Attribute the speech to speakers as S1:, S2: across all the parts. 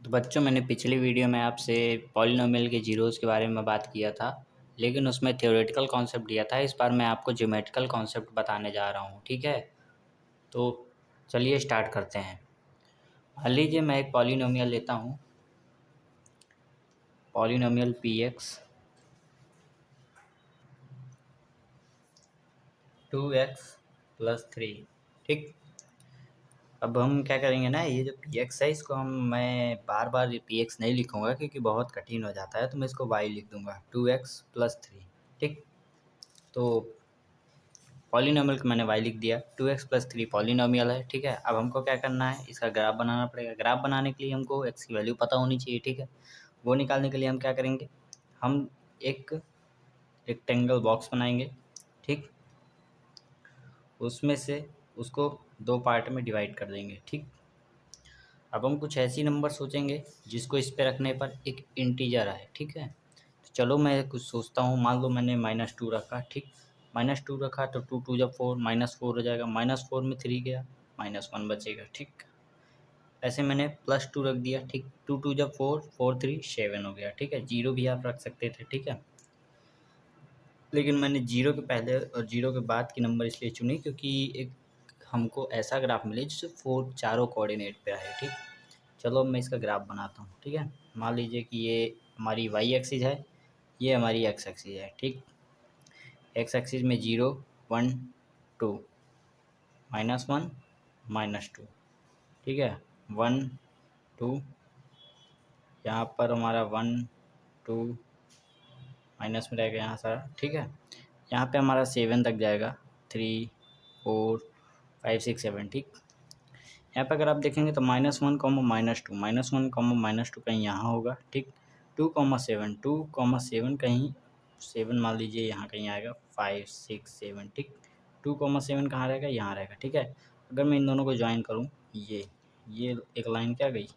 S1: तो बच्चों मैंने पिछली वीडियो में आपसे पॉलिनोमियल के जीरोज़ के बारे में बात किया था, लेकिन उसमें थ्योरेटिकल कॉन्सेप्ट दिया था। इस बार मैं आपको ज्योमेट्रिकल कॉन्सेप्ट बताने जा रहा हूँ, ठीक है? तो चलिए स्टार्ट करते हैं। मान लीजिए मैं एक पॉलिनोमियल लेता हूँ, पॉलिनोमियल पी एक्स 2x+3, ठीक। अब हम क्या करेंगे ना, ये जो पी एक्स है इसको मैं बार बार पी एक्स नहीं लिखूँगा क्योंकि बहुत कठिन हो जाता है, तो मैं इसको y लिख दूँगा 2x+3, ठीक। तो पॉलिनोमियल को मैंने y लिख दिया, 2x+3 पॉलिनोमियल है, ठीक है। अब हमको क्या करना है, इसका ग्राफ बनाना पड़ेगा। ग्राफ बनाने के लिए हमको x की वैल्यू पता होनी चाहिए, ठीक है। वो निकालने के लिए हम क्या करेंगे, हम एक रेक्टेंगल बॉक्स बनाएंगे, ठीक। उसमें से उसको दो पार्ट में डिवाइड कर देंगे, ठीक। अब हम कुछ ऐसी नंबर सोचेंगे जिसको इस पे रखने पर एक इंटीजर आए, ठीक है। तो चलो मैं कुछ सोचता हूँ, मान लो मैंने -2 रखा, ठीक। -2 रखा तो 2 2 जब 4 -4 हो जाएगा, -4 में 3 गया, -1 बचेगा, ठीक। ऐसे मैंने +2 रख दिया, ठीक। 2 2 जब 4 4 3 7 हो गया, ठीक है। जीरो भी आप रख सकते थे, ठीक है, लेकिन मैंने जीरो के पहले और जीरो के बाद की नंबर इसलिए चुनी क्योंकि एक हमको ऐसा ग्राफ मिले जिससे फोर चारों कोऑर्डिनेट पे आए, ठीक। चलो मैं इसका ग्राफ बनाता हूँ, ठीक है। मान लीजिए कि ये हमारी वाई एक्सिस है, ये हमारी एक्स एक्सिस है, ठीक। एक्स एक्सिस में 0 1 2 -1 -2, ठीक है। 1 2, यहाँ पर हमारा 1 2 माइनस में रहेगा यहाँ सारा, ठीक है। यहाँ पे हमारा 7 तक जाएगा, 3 4 5 6 7, ठीक। यहाँ पे अगर आप देखेंगे तो -1 -2 -1 -2 कहीं यहाँ होगा, ठीक। 2 7 कहीं 7 मान लीजिए यहाँ कहीं आएगा, 5 6 7, ठीक। 2 7 कहाँ रहेगा, यहाँ रहेगा, ठीक है। अगर मैं इन दोनों को ज्वाइन करूँ, ये एक लाइन क्या गई,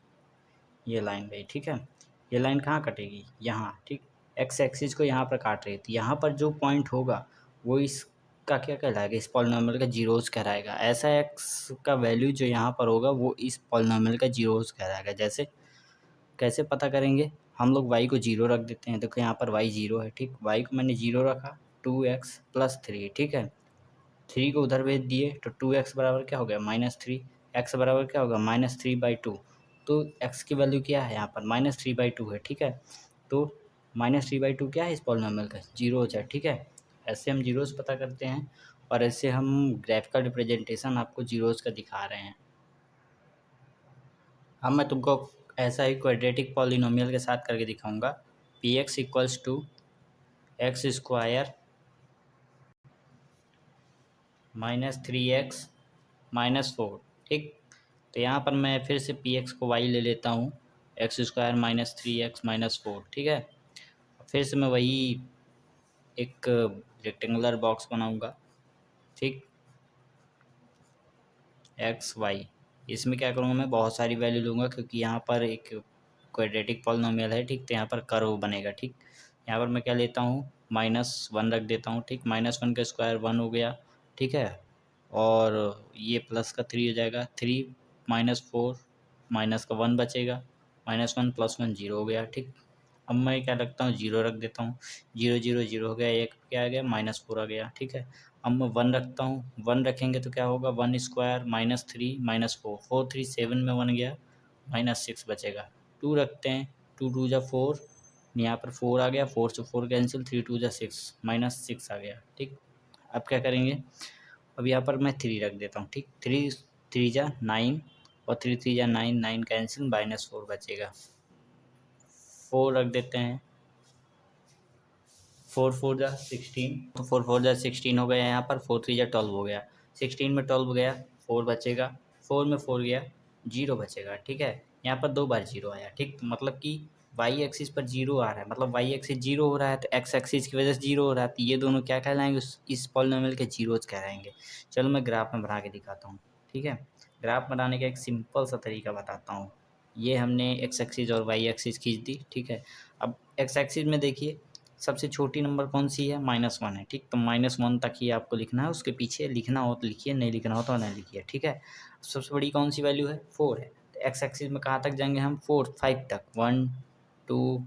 S1: ये लाइन गई, ठीक है। ये लाइन कहाँ कटेगी, यहाँ, ठीक। एक्स एक्सिस को यहाँ पर काट रही थी, यहाँ पर जो पॉइंट होगा वो इसका क्या कहलाएगा, इस पॉलिनोमियल का जीरोस कहलाएगा। ऐसा एक्स का वैल्यू जो यहाँ पर होगा वो इस पॉलिनोमियल का जीरोस कहलाएगा। जैसे कैसे पता करेंगे, हम लोग y को 0 रख देते हैं। देखो यहाँ पर y 0 है, ठीक। y को मैंने 0 रखा, 2x+3, ठीक है। 3 को उधर भेज दिए तो 2x बराबर क्या हो गया, -3। x बराबर क्या होगा, -3/2। तो x की वैल्यू क्या है यहाँ पर, -3/2 है, ठीक है। तो -3/2 क्या है इस पॉलिनोमियल का, जीरोज है, ठीक है। ऐसे हम जीरोज पता करते हैं और ऐसे हम ग्राफिकल रिप्रेजेंटेशन आपको जीरोज का दिखा रहे हैं। अब मैं तुमको ऐसा ही क्वाड्रेटिक पॉलिनोमियल के साथ करके दिखाऊंगा। P X equals two X square -3x -4, ठीक। तो यहाँ पर मैं फिर से पी एक्स को y ले लेता हूँ, एक्स स्क्वायर -3x -4, ठीक है। फिर से मैं वही एक रेक्टेंगुलर बॉक्स बनाऊँगा, ठीक। एक्स वाई, इसमें क्या करूँगा, मैं बहुत सारी वैल्यू लूँगा क्योंकि यहाँ पर एक क्वाड्रेटिक पॉलिनोमियल है, ठीक। तो यहाँ पर कर्व बनेगा, ठीक। यहाँ पर मैं क्या लेता हूँ, -1 रख देता हूँ, ठीक। -1 का स्क्वायर 1 हो गया, ठीक है। और ये प्लस का 3 हो जाएगा, 3 -4 माइनस का 1 बचेगा, -1 + 1 0 हो गया, ठीक। अब मैं क्या रखता हूँ, 0 रख देता हूँ, 0 0 0 हो गया, एक क्या आ गया, -4 आ गया, ठीक है। अब मैं 1 रखता हूँ, 1 रखेंगे तो क्या होगा, 1 स्क्वायर -3 -4, 4 3 7 में 1 गया, -6 बचेगा। 2 रखते हैं, 2 2 जा 4, यहाँ पर 4 आ गया, 4 से 4 कैंसिल, 3 2 जा 6, -6 आ गया, ठीक। अब क्या करेंगे, अब यहाँ पर मैं 3 रख देता हूँ, ठीक। 3 3 जा 9 और 3 3 जा 9, 9 कैंसिल, -4 बचेगा। 4 रख देते हैं, 4 4 जा 16, तो 4 4 जा 16 हो गया, यहाँ पर 4 3 जा 12 हो गया, 16 में 12 गया, 4 बचेगा, 4 में 4 गया, 0 बचेगा, ठीक है। यहाँ पर 2 बार 0 आया, ठीक। मतलब कि वाई एक्सिस पर 0 आ रहा है, मतलब वाई एक्सिस 0 हो रहा है तो एक्स एक्सिस की वजह से 0 हो रहा है, तो ये दोनों क्या कहलाएंगे, इस पॉलिनोमियल के जीरोज कहलाएंगे। चलो मैं ग्राफ में बना के दिखाता हूँ, ठीक है। ग्राफ बनाने का एक सिंपल सा तरीका बताता हूँ। ये हमने एक्स एक्सिस और वाई एक्सिस खींच दी, ठीक है। अब एक्स एक्सिस में देखिए सबसे छोटी नंबर कौन सी है, -1 है, ठीक। तो -1 तक ही आपको लिखना है, उसके पीछे लिखना हो तो लिखिए, नहीं लिखना हो तो नहीं लिखिए, ठीक है। सबसे बड़ी कौन सी वैल्यू है, 4 है, तो एक्स एक्सिस में कहाँ तक जाएंगे हम, 4 5 तक, 1 2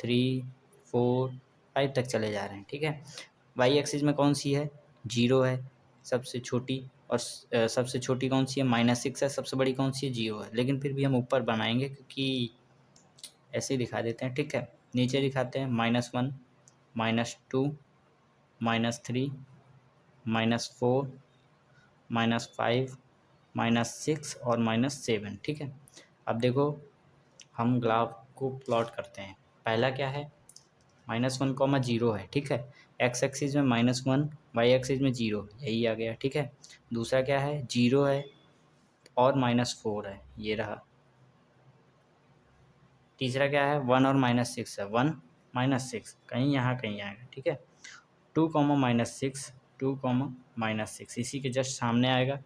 S1: 3 4 5 तक चले जा रहे हैं, ठीक है। वाई एक्सिस में कौन सी है, 0 है सबसे छोटी, और सबसे छोटी कौन सी है, -6 है, सबसे बड़ी कौन सी है, 0 है। लेकिन फिर भी हम ऊपर बनाएंगे क्योंकि ऐसे ही दिखा देते हैं, ठीक है। नीचे दिखाते हैं -1 -2 -3 -4 -5 -6 और -7, ठीक है। अब देखो हम ग्राफ को प्लॉट करते हैं। पहला क्या है, -1, 0 है, ठीक है। एक्स एक्सिस में -1, वाई एक्सिस में 0, यही आ गया, ठीक है। दूसरा क्या है, 0 है और -4 है, ये रहा। तीसरा क्या है, 1 और -6 है, 1 -6, कहीं यहाँ कहीं आएगा, ठीक है। 2 -6, 2 -6 इसी के जस्ट सामने आएगा।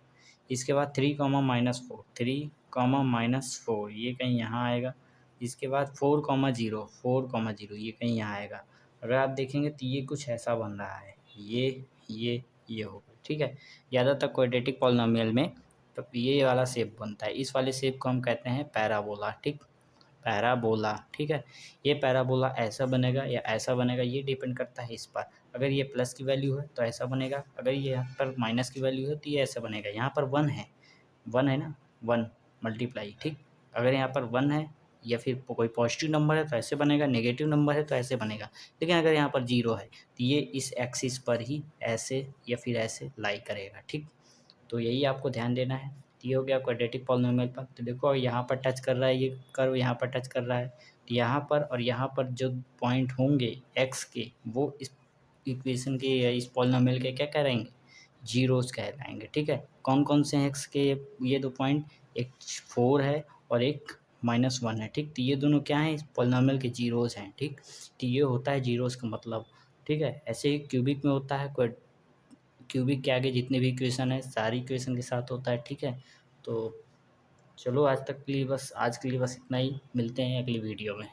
S1: इसके बाद 3 -4, 3 -4 ये कहीं यहाँ आएगा। इसके बाद 4 0, 4 0 ये कहीं यहाँ आएगा। अगर आप देखेंगे तो ये कुछ ऐसा बन रहा है, ये होगा, ठीक है। ज़्यादातर क्वाड्रेटिक पॉलिनोमियल में तो ये वाला शेप बनता है। इस वाले शेप को हम कहते हैं पैराबोला, ठीक, पैराबोला, ठीक है। ये पैराबोला ऐसा बनेगा या ऐसा बनेगा, ये डिपेंड करता है इस पर। अगर ये प्लस की वैल्यू है तो ऐसा बनेगा, अगर ये यहाँ पर माइनस की वैल्यू है तो ये ऐसा बनेगा। यहाँ पर 1 है, 1 है ना, 1 मल्टीप्लाई, ठीक। अगर यहाँ पर 1 है या फिर कोई पॉजिटिव नंबर है तो ऐसे बनेगा, नेगेटिव नंबर है तो ऐसे बनेगा। लेकिन अगर यहाँ पर 0 है तो ये इस एक्सिस पर ही ऐसे या फिर ऐसे लाई करेगा, ठीक। तो यही आपको ध्यान देना है। ये हो गया क्वाड्रेटिक पॉलिनोमियल पर। तो देखो यहाँ पर टच कर रहा है, ये कर्व यहाँ पर टच कर रहा है, तो यहाँ पर और यहाँ पर जो पॉइंट होंगे एक्स के, वो इस इक्वेशन के या इस पॉलिनोमियल के क्या कहलाएंगे, जीरोस कहलाएंगे, ठीक है। कौन कौन से हैं एक्स के ये दो पॉइंट, एक 4 है और एक -1 है, ठीक। तो ये दोनों क्या हैं, इस पॉलिनोमियल के जीरोस हैं, ठीक। तो ये होता है जीरोस का मतलब, ठीक है। ऐसे ही क्यूबिक में होता है, क्यूबिक के आगे जितने भी इक्वेशन है सारी इक्वेशन के साथ होता है, ठीक है। तो चलो आज के लिए बस इतना ही, मिलते हैं अगली वीडियो में।